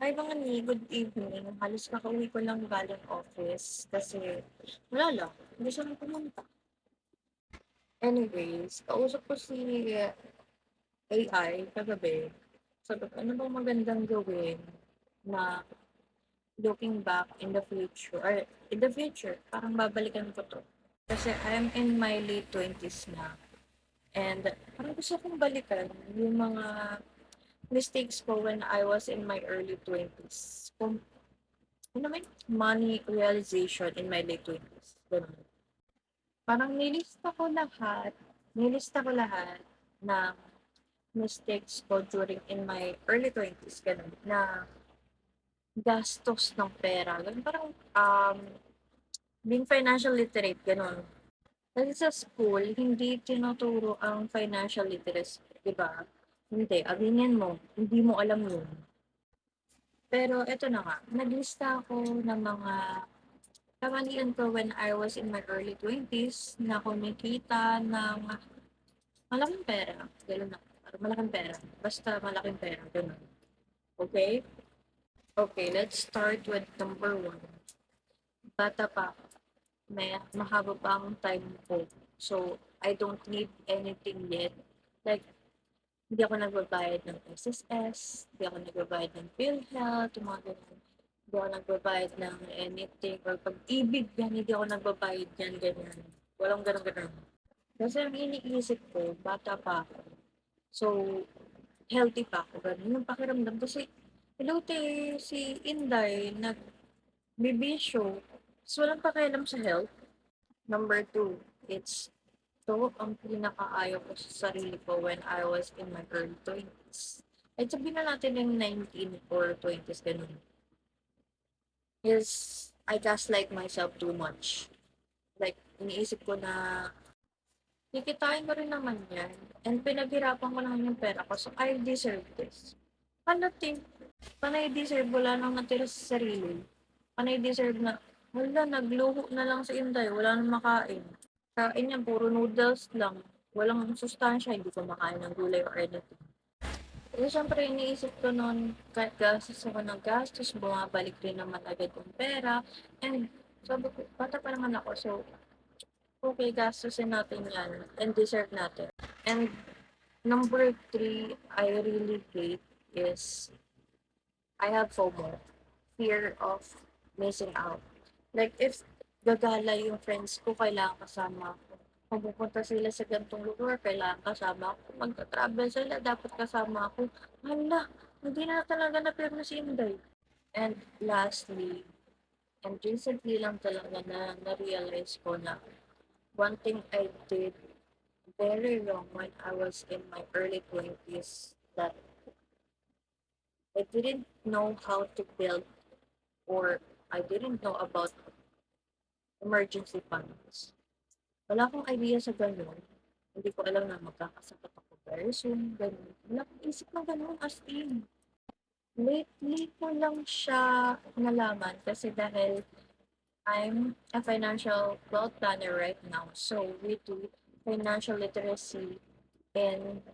Hi mga ni, good evening. Halos kakauwi ko lang galing office kasi wala lang, hindi siya pumunta. Anyways, kausap ko si AI kagabi. Sabi ko, ano bang magandang gawin na looking back in the future, or in the future, parang babalikan ko to. Kasi I'm in my late 20s na. And parang gusto kong balikan yung mga mistakes ko when I was in my early 20s. Kung ano naman, money realization in my late 20s. Ganun. Parang nilista ko lahat ng mistakes ko during in my early 20s, ganun, na gastos ng pera. Ganun, parang being financial literate, ganun. Kasi sa school, hindi tinuturo ang financial literacy, di ba? Hindi, aminin mo, hindi mo alam yun. Pero eto na nga, naglista ako ng mga kamalian ko when I was in my early 20s na kumikita ng malaking pera, gano'n na, malaking pera, basta malaking pera, gano'n. Okay? Okay, let's start with number one. Bata pa ako, may mahaba pa ang time ko. So, I don't need anything yet. Like, hindi ako nagbabayad ng SSS, hindi ako nagbabayad ng PhilHealth, yung mga ganun. Hindi ako nagbabayad ng anything, or pag-ibig yan, hindi ako nagbabayad yan, ganyan. Walang ganun-ganun. Kasi ang iniisip ko, bata pa ako. So, healthy pa ako. Ganun yung pakiramdam. Kasi, hello te, si Inday, nagbibisyo. So, walang pakialam sa health. Number two, it's ito ang pinakaayaw ko sa sarili ko when I was in my early 20s. At sabihin na natin yung 19 or 20s, ganun. Is I gaslight myself too much. Like, iniisip ko na kikitain ko rin naman yan. And pinaghirapan ko naman yung pera ko. So, I deserve this. Palating, panay deserve, wala nang natira sa sarili. Panay deserve na, wala, nagluho na lang sa Inday, wala nang makain. Kain niya, puro noodles lang. Walang sustansya, hindi ko makain ng gulay or anything. Kasi syempre iniisip ko no'n, kahit gastos ako ng gastos, bumabalik rin naman agad yung pera. And sabi ko, bata pa naman ako, so okay, gastusin natin yan and deserve natin. And number three, I really hate is I have FOMO, fear of missing out. Like if gagala yung friends ko, kailangan kasama ako. Kung pupunta sila sa ganitong lugar, kailangan kasama ako. Kung magta-travel sila, dapat kasama ako. Hala, hindi na talaga napirma si Inday. And lastly, and recently lang talaga na na-realize ko na one thing I did very wrong when I was in my early 20s, that I didn't know how to build, or I didn't know about emergency funds. Wala akong idea sa gano'n. Hindi ko alam na magkakasakit ako very soon, gano'n. Wala akong isip na gano'n, as in. Lately ko lang siya nalaman kasi dahil I'm a financial wealth planner right now. So we do financial literacy in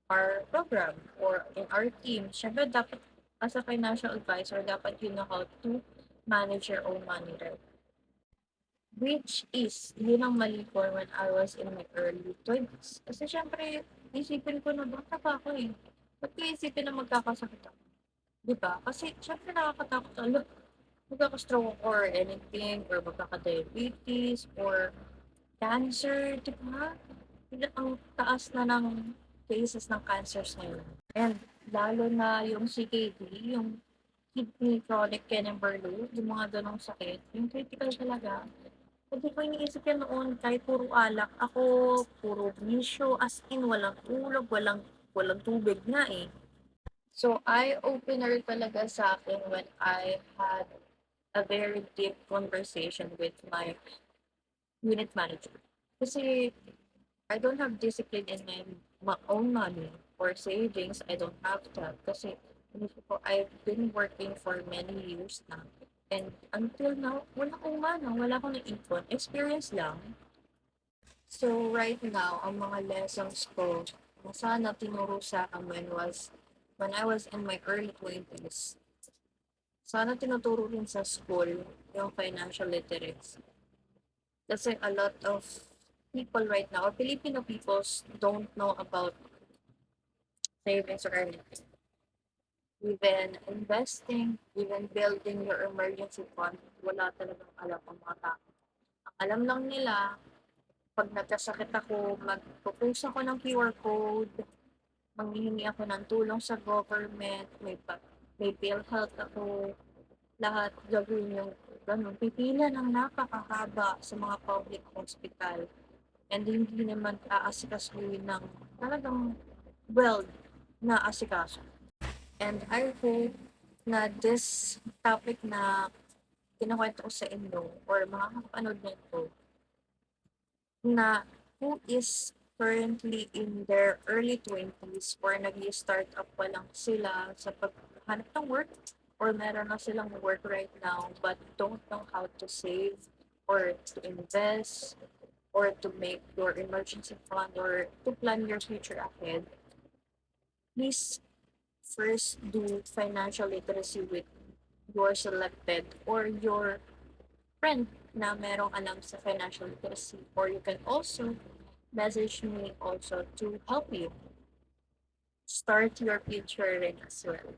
our program or in our team. Siyempre dapat as a financial advisor, dapat you know how to manage your own money, right? Which is, yun ang mali ko when I was in my early 20s. Kasi siyempre, isipin ko na bata pa ako eh. Ba't ko isipin na magkakasakit ako? Di ba? Kasi siyempre nakakatakot, alo, magkaka-stroke or anything, or magkaka-diabetes, or cancer, di ba? Ang taas na ng cases ng cancers ngayon. And lalo na yung CKD, yung kidney chronic Guillain-Barré, yung mga ganong sakit, yung critical talaga. Hindi ko iniisip yan noon kahit puro alak ako, puro bisyo, as in walang tulog, walang tubig nga eh. So, eye-opener talaga sa akin when I had a very deep conversation with my unit manager. Kasi I don't have discipline in my own money or savings. I don't have that. Kasi inisip ko, I've been working for many years now. And until now, wala akong manang, wala akong naipon. Experience lang. So right now, ang mga lessons ko na sana tinuro sa akin when I was in my early 20s Sana tinuturo rin sa school yung financial literacy. Kasi a lot of people right now, or Filipino peoples, don't know about savings or anything. Even investing, even building your emergency fund, wala talagang alam ang mga tao. Ang alam lang nila, pag nagkasakit ako, mag-post ako ng QR code, manghihingi ako ng tulong sa government, may PhilHealth ako, lahat gagawin yung ganun. Pipila ng napakahaba sa mga public hospital and hindi naman aasikasuhin ng talagang well na asikaso. And I hope na this topic na kinukwento ko sa inyo or makakapanood nito na who is currently in their early 20s or nag-start up pa lang sila sa paghanap ng work or meron na silang work right now but don't know how to save or to invest or to make your emergency fund or to plan your future ahead, please first do financial literacy with your selected or your friend na merong alam sa financial literacy, or you can also message me also to help you start your future rin as well.